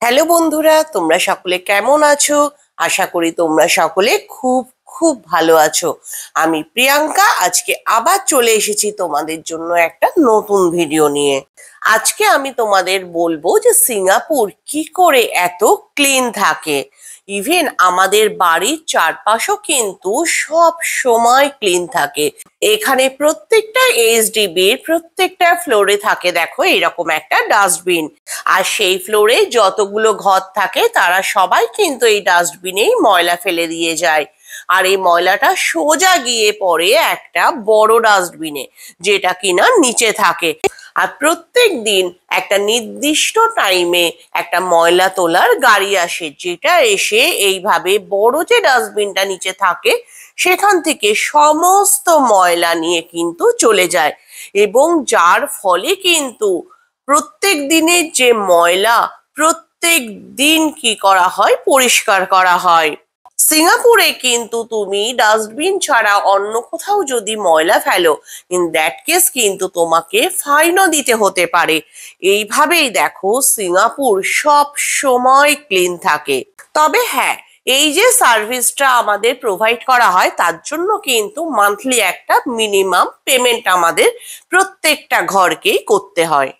Hello বন্ধুরা, তোমরা সকলে কেমন আছো? আশা করি তোমরা সকলে খুব খুব ভালো আছো। আমি প্রিয়াঙ্কা আজকে আবার চলে এসেছি তোমাদের জন্য একটা নতুন ভিডিও নিয়ে। আজকে আমি তোমাদের বলবো যে সিঙ্গাপুর কি করে এত ক্লিন থাকে। ইভেন আমাদের বাড়ির চারপাশও কিন্তু সব সময় ক্লিন থাকে। এখানে প্রত্যেকটা এইচডিবির প্রত্যেকটা ফ্লোরে থাকে দেখো এরকম একটা ডাস্টবিন। আর সেই ফ্লোরে যতগুলো ঘর থাকে তারা সবাই কিন্তু এই ডাস্টবিনেই ময়লা ফেলে দিয়ে যায়। আর এই ময়লাটা সোজা গিয়ে পড়ে একটা বড় ডাস্টবিনে, যেটা কিনা নিচে থাকে। আর প্রত্যেক দিন একটা নির্দিষ্ট টাইমে একটা ময়লা তোলার গাড়ি আসে, যেটা এসে এইভাবে বড় যে ডাস্টবিনটা নিচে থাকে সেখান থেকে সমস্ত ময়লা নিয়ে কিন্তু চলে যায়। এবং যার ফলে কিন্তু প্রত্যেক দিনের যে ময়লা প্রত্যেক দিন কি করা হয়, পরিষ্কার করা হয়। সিঙ্গাপুরে কিন্তু তুমি ডাস্টবিন ছাড়া অন্য কোথাও যদি ময়লা ফেলো, ইন দ্যাট কেস কিন্তু তোমাকে ফাইনও দিতে হতে পারে। এইভাবেই দেখো সিঙ্গাপুর সব সময় ক্লিন থাকে। তবে হ্যাঁ, এই যে সার্ভিসটা আমাদের প্রোভাইড করা হয় তার জন্য কিন্তু মান্থলি একটা মিনিমাম পেমেন্ট আমাদের প্রত্যেকটা ঘরকেই করতে হয়।